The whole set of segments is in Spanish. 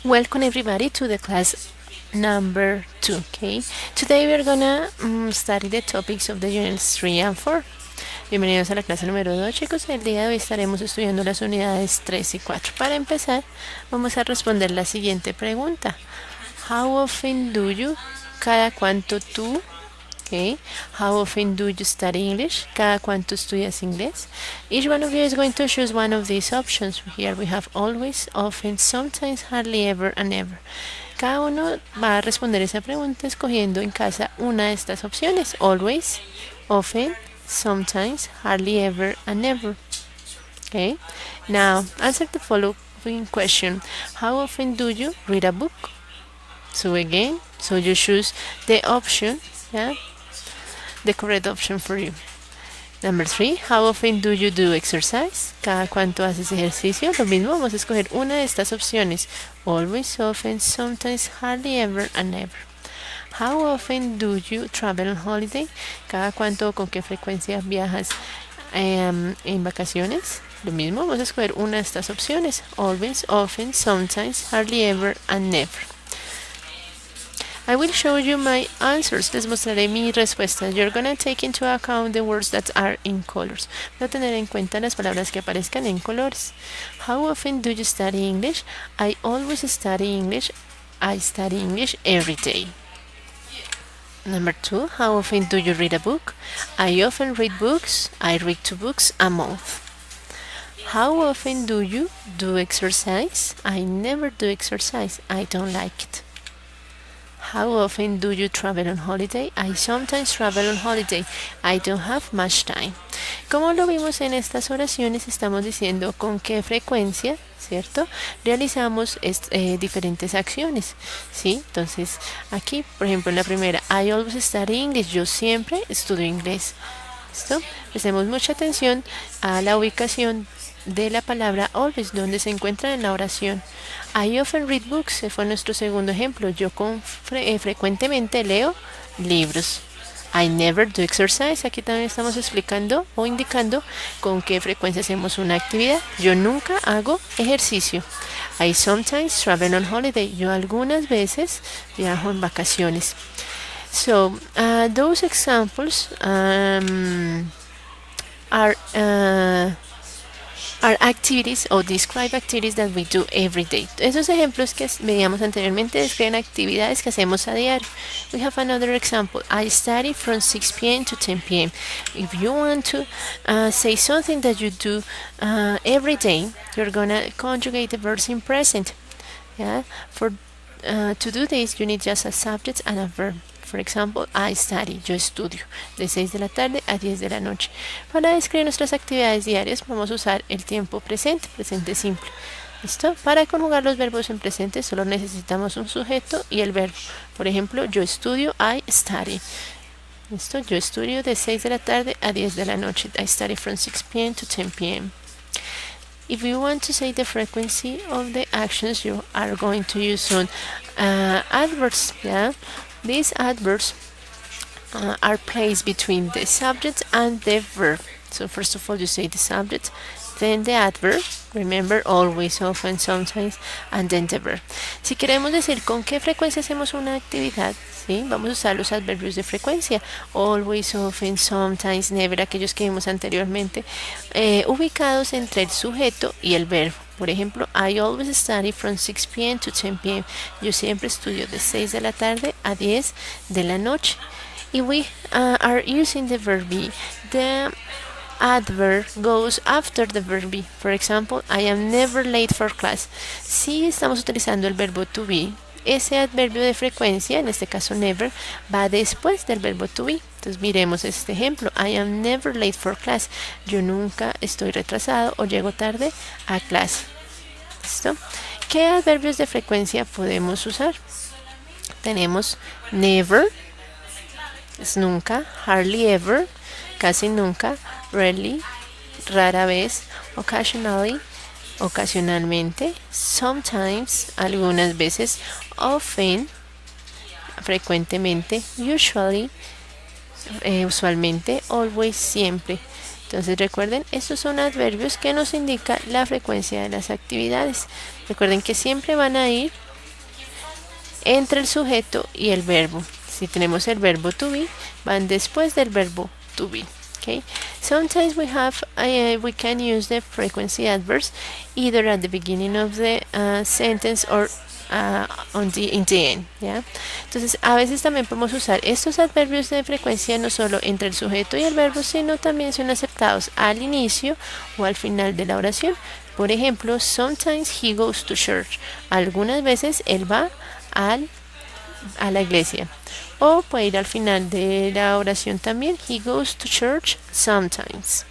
Welcome everybody to the class number 2. Okay, today we are gonna study the topics of the units 3 and 4. Bienvenidos a la clase número 2, chicos. El día de hoy estaremos estudiando las unidades 3 y 4. Para empezar, vamos a responder la siguiente pregunta. How often do you? ¿Cada cuánto tú? Okay. How often do you study English? ¿Cada cuánto estudias inglés? Each one of you is going to choose one of these options. Here we have always, often, sometimes, hardly ever, and never. Cada uno va a responder esa pregunta escogiendo en casa una de estas opciones. Always, often, sometimes, hardly ever, and never. Okay. Now, answer the following question. How often do you read a book? So again, so you choose the option, yeah, the correct option for you. Number 3, how often do you do exercise? ¿Cada cuánto haces ejercicio? Lo mismo, vamos a escoger una de estas opciones. Always, often, sometimes, hardly ever, and never. How often do you travel on holiday? ¿Cada cuánto o con qué frecuencia viajas en vacaciones? Lo mismo, vamos a escoger una de estas opciones. Always, often, sometimes, hardly ever, and never. I will show you my answers. Les mostraré mis respuestas. You're gonna take into account the words that are in colors. Voy a tener en cuenta las palabras que aparezcan en colores. How often do you study English? I always study English. I study English every day. Number 2, how often do you read a book? I often read books. I read 2 books a month. How often do you do exercise? I never do exercise. I don't like it. How often do you travel on holiday? I sometimes travel on holiday. I don't have much time. Como lo vimos en estas oraciones, estamos diciendo con qué frecuencia, ¿cierto? Realizamos diferentes acciones, ¿sí? Entonces, aquí, por ejemplo, en la primera, I always study English. Yo siempre estudio inglés. ¿Listo? Prestemos mucha atención a la ubicación de la palabra always, donde se encuentra en la oración. I often read books, fue nuestro segundo ejemplo. Yo frecuentemente leo libros. I never do exercise, aquí también estamos explicando o indicando con qué frecuencia hacemos una actividad. Yo nunca hago ejercicio. I sometimes travel on holiday, yo algunas veces viajo en vacaciones. So, those examples are activities or describe activities that we do every day. Esos ejemplos que veíamos anteriormente describen actividades que hacemos a diario. We have another example. I study from 6 p.m. to 10 p.m. If you want to say something that you do every day, you're gonna conjugate the verbs in present. Yeah. For to do this, you need just a subject and a verb. For example, I study, yo estudio, de 6 de la tarde a 10 de la noche. Para describir nuestras actividades diarias, vamos a usar el tiempo presente, presente simple. ¿Listo? Para conjugar los verbos en presente, solo necesitamos un sujeto y el verbo. Por ejemplo, yo estudio, I study. ¿Listo? Yo estudio de 6 de la tarde a 10 de la noche. I study from 6 p.m. to 10 p.m. If you want to say the frequency of the actions, you are going to use some adverbs, yeah? These adverbs are placed between the subject and the verb. So first of all, you say the subject, then the adverb. Remember, always, often, sometimes, and then the verb. Si queremos decir con qué frecuencia hacemos una actividad, ¿sí? Vamos a usar los adverbios de frecuencia. Always, often, sometimes, never, aquellos que vimos anteriormente, ubicados entre el sujeto y el verbo. Por ejemplo, I always study from 6 p.m. to 10 p.m. Yo siempre estudio de 6 de la tarde a 10 de la noche. If we are using the verb be, the adverb goes after the verb be. For example, I am never late for class. Si estamos utilizando el verbo to be, ese adverbio de frecuencia, en este caso never, va después del verbo to be. Entonces miremos este ejemplo. I am never late for class. Yo nunca estoy retrasado o llego tarde a clase. ¿Listo? ¿Qué adverbios de frecuencia podemos usar? Tenemos never, es nunca, hardly ever, casi nunca, rarely, rara vez, occasionally, ocasionalmente, sometimes, algunas veces, often, frecuentemente, usually, usualmente, always, siempre. Entonces recuerden, estos son adverbios que nos indican la frecuencia de las actividades. Recuerden que siempre van a ir entre el sujeto y el verbo. Si tenemos el verbo to be, van después del verbo to be. Okay. Sometimes we can use the frequency adverbs either at the beginning of the sentence or in the end, ¿ya? Entonces, a veces también podemos usar estos adverbios de frecuencia no solo entre el sujeto y el verbo, sino también son aceptados al inicio o al final de la oración. Por ejemplo, sometimes he goes to church. Algunas veces él va a la iglesia. O puede ir al final de la oración también. He goes to church sometimes.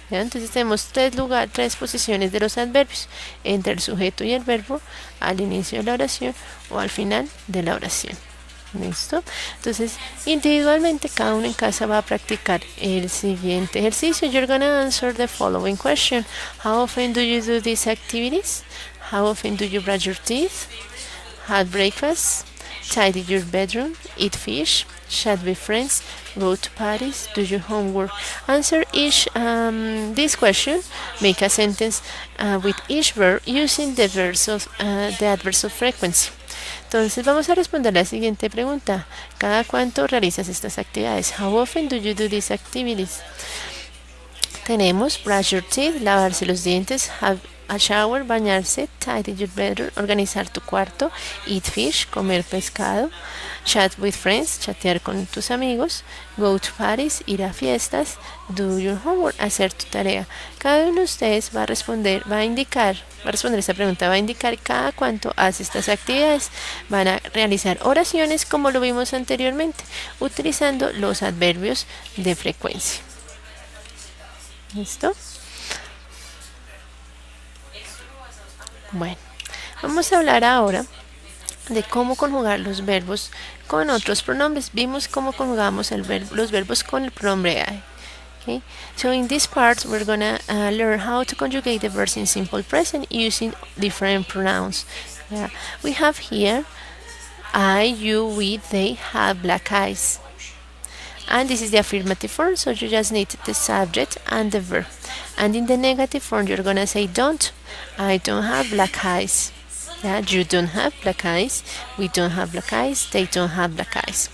¿Ya? Entonces tenemos tres posiciones de los adverbios entre el sujeto y el verbo al inicio de la oración o al final de la oración. ¿Listo? Entonces, individualmente cada uno en casa va a practicar el siguiente ejercicio. You're gonna answer the following question. How often do you do these activities? How often do you brush your teeth? Have breakfast? Tidy your bedroom? Eat fish? Chat with friends? Go to parties? Do your homework? Answer each this question. Make a sentence with each verb using the adverbs of frequency. Entonces vamos a responder la siguiente pregunta. ¿Cada cuánto realizas estas actividades? How often do you do these activities? Tenemos brush your teeth, lavarse los dientes, have a shower, bañarse, tidy your bedroom, organizar tu cuarto, eat fish, comer pescado, chat with friends, chatear con tus amigos, go to parties, ir a fiestas, do your homework, hacer tu tarea. Cada uno de ustedes va a responder esta pregunta, va a indicar cada cuánto hace estas actividades. Van a realizar oraciones como lo vimos anteriormente, utilizando los adverbios de frecuencia. ¿Listo? Bueno, vamos a hablar ahora de cómo conjugar los verbos con otros pronombres. Vimos cómo conjugamos los verbos con el pronombre I. Okay? So in this part, we're gonna learn how to conjugate the verbs in simple present using different pronouns. Yeah. We have here I, you, we, they have black eyes. And this is the affirmative form, so you just need the subject and the verb. And in the negative form, you're gonna say don't. I don't have black eyes. Yeah, you don't have black eyes. We don't have black eyes. They don't have black eyes.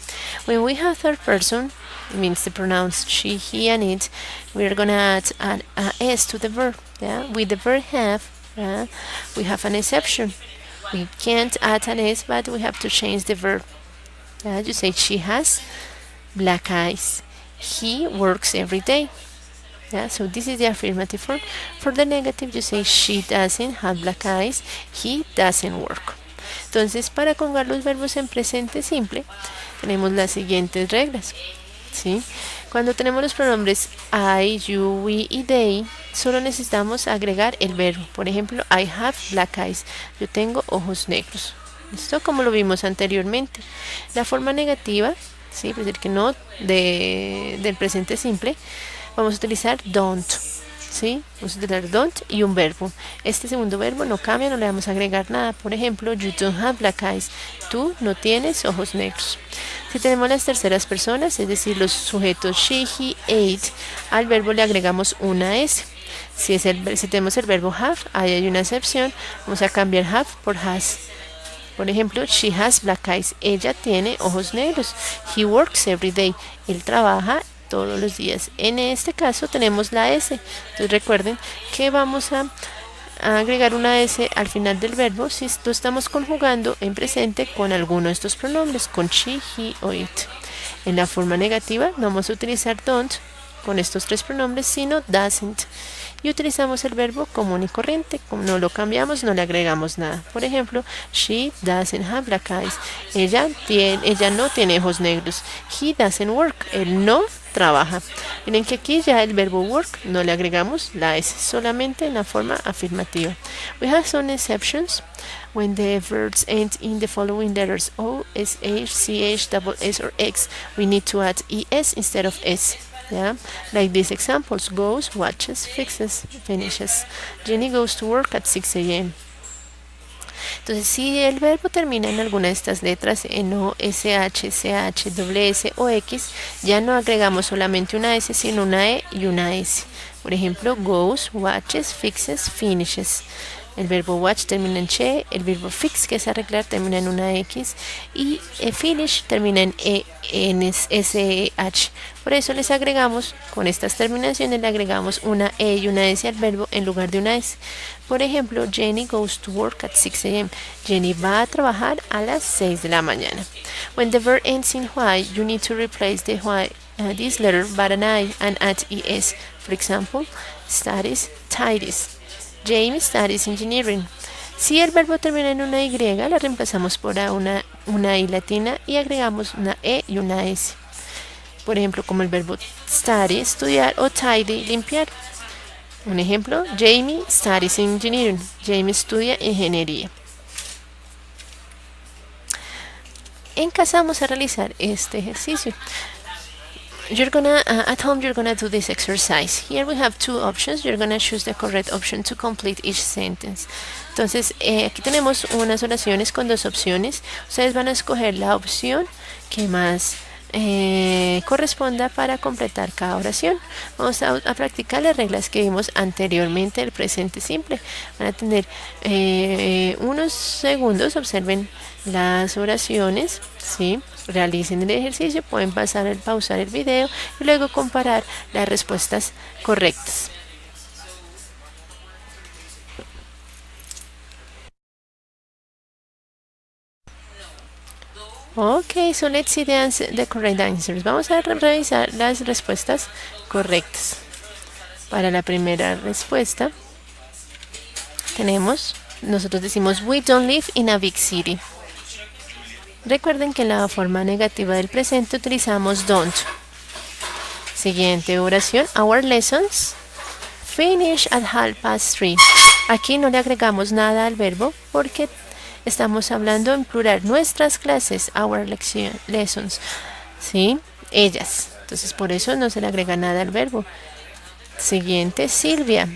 When we have third person, it means the pronouns she, he, and it, we're gonna add an s to the verb. Yeah, with the verb have, we have an exception. We can't add an s, but we have to change the verb. Yeah, you say she has black eyes. He works every day. Yeah, so this is the affirmative form. For the negative, you say she doesn't have black eyes. He doesn't work. Entonces, para conjugar los verbos en presente simple, tenemos las siguientes reglas. ¿Sí? Cuando tenemos los pronombres I, you, we y they, solo necesitamos agregar el verbo. Por ejemplo, I have black eyes. Yo tengo ojos negros. ¿Listo? Como lo vimos anteriormente. La forma negativa, ¿sí? Es decir, que no del presente simple, vamos a utilizar don't. ¿Sí? Vamos a utilizar don't y un verbo. Este segundo verbo no cambia, no le vamos a agregar nada. Por ejemplo, you don't have black eyes. Tú no tienes ojos negros. Si tenemos las terceras personas, es decir, los sujetos she, he, it, al verbo le agregamos una s. Si tenemos el verbo have, ahí hay una excepción. Vamos a cambiar have por has. Por ejemplo, she has black eyes. Ella tiene ojos negros. He works every day. Él trabaja todos los días. En este caso tenemos la S. Entonces recuerden que vamos a agregar una S al final del verbo si lo estamos conjugando en presente con alguno de estos pronombres, con she, he o it. En la forma negativa no vamos a utilizar don't con estos tres pronombres, sino doesn't. Y utilizamos el verbo común y corriente. Como no lo cambiamos, no le agregamos nada. Por ejemplo, she doesn't have black eyes. Ella no tiene ojos negros. He doesn't work. Él no trabaja. Miren que aquí ya el verbo work no le agregamos la S, solamente en la forma afirmativa. We have some exceptions. When the verbs end in the following letters O, S, H, C, H, double S, or X, we need to add ES instead of S. Yeah, like these examples: goes, watches, fixes, finishes. Jenny goes to work at 6 a.m. Entonces, si el verbo termina en alguna de estas letras, en O, SH, CH, doble S o X, ya no agregamos solamente una S, sino una E y una S. Por ejemplo, goes, watches, fixes, finishes. El verbo watch termina en che, el verbo fix, que es arreglar, termina en una X, y finish termina en SH. Por eso les agregamos, con estas terminaciones, le agregamos una E y una S al verbo en lugar de una S. Por ejemplo, Jenny goes to work at 6 a.m. Jenny va a trabajar a las 6 de la mañana. When the verb ends in Y, you need to replace the Y, this letter by an I and add ES. For example, studies, tidies. Jamie studies engineering. Si el verbo termina en una Y, la reemplazamos por una I latina y agregamos una E y una S. Por ejemplo, como el verbo study, estudiar, o tidy, limpiar. Un ejemplo, Jamie studies engineering. Jamie estudia ingeniería. En casa vamos a realizar este ejercicio. At home you're gonna do this exercise. Here we have two options. You're gonna choose the correct option to complete each sentence. Entonces, aquí tenemos unas oraciones con dos opciones. Ustedes van a escoger la opción que más corresponda para completar cada oración. Vamos a practicar las reglas que vimos anteriormente del presente simple. Van a tener unos segundos, observen las oraciones, ¿sí? Realicen el ejercicio, pueden pausar el video y luego comparar las respuestas correctas. Ok, so let's see the correct answers. Vamos a revisar las respuestas correctas. Para la primera respuesta nosotros decimos we don't live in a big city. Recuerden que en la forma negativa del presente utilizamos don't. Siguiente oración, our lessons finish at 3:30. Aquí no le agregamos nada al verbo porque estamos hablando en plural. Nuestras clases, our lessons, ¿sí? Ellas. Entonces por eso no se le agrega nada al verbo. Siguiente, Silvia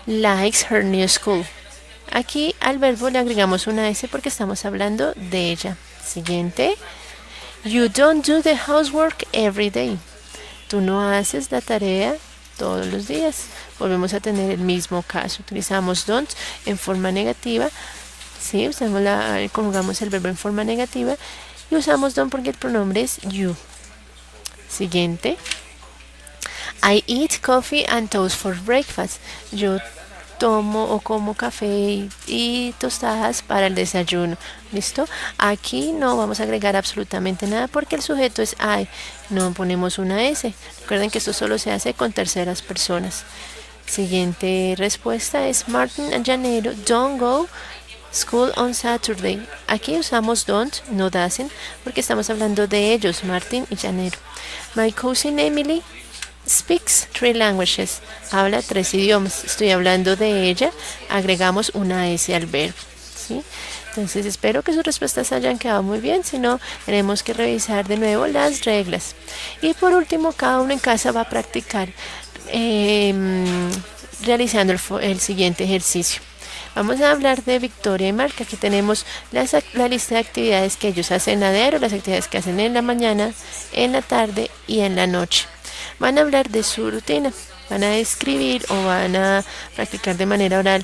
likes her new school. Aquí al verbo le agregamos una S porque estamos hablando de ella. Siguiente, you don't do the housework every day. Tú no haces la tarea todos los días. Volvemos a tener el mismo caso. Utilizamos don't en forma negativa. Sí, conjugamos el verbo en forma negativa y usamos don't porque el pronombre es you. Siguiente, I eat coffee and toast for breakfast. Yo tomo o como café y tostadas para el desayuno. ¿Listo? Aquí no vamos a agregar absolutamente nada porque el sujeto es I. No ponemos una S. Recuerden que esto solo se hace con terceras personas. Siguiente respuesta es Martin and Janeiro don't go school on Saturday. Aquí usamos don't, no doesn't, porque estamos hablando de ellos, Martin y Janeiro. My cousin Emily speaks 3 languages. Habla 3 idiomas. Estoy hablando de ella. Agregamos una S al verbo. ¿Sí? Entonces espero que sus respuestas hayan quedado muy bien. Si no, tenemos que revisar de nuevo las reglas. Y por último, cada uno en casa va a practicar realizando el siguiente ejercicio. Vamos a hablar de Victoria y Mark. Aquí tenemos la lista de actividades que ellos hacen a diario, las actividades que hacen en la mañana, en la tarde y en la noche. Van a hablar de su rutina, van a escribir o van a practicar de manera oral,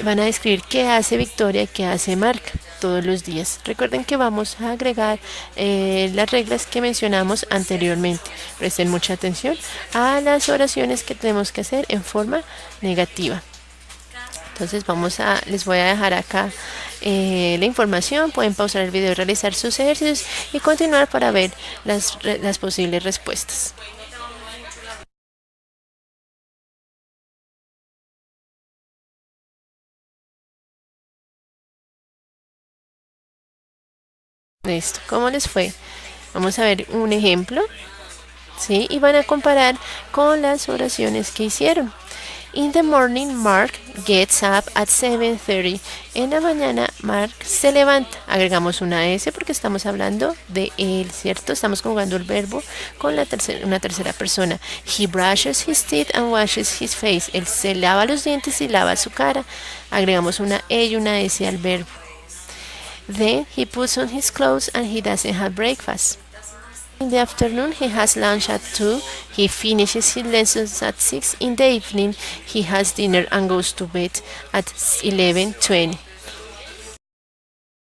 van a describir qué hace Victoria y qué hace Mark todos los días. Recuerden que vamos a agregar las reglas que mencionamos anteriormente. Presten mucha atención a las oraciones que tenemos que hacer en forma negativa. Entonces les voy a dejar acá la información. Pueden pausar el video y realizar sus ejercicios y continuar para ver las posibles respuestas. Listo, ¿cómo les fue? Vamos a ver un ejemplo, ¿sí? Y van a comparar con las oraciones que hicieron. In the morning, Mark gets up at 7:30. En la mañana, Mark se levanta. Agregamos una S porque estamos hablando de él, ¿cierto? Estamos conjugando el verbo con una tercera persona. He brushes his teeth and washes his face. Él se lava los dientes y lava su cara. Agregamos una E y una S al verbo. Then he puts on his clothes and he doesn't have breakfast. In the afternoon, he has lunch at 2. He finishes his lessons at 6. In the evening, he has dinner and goes to bed at 11:20.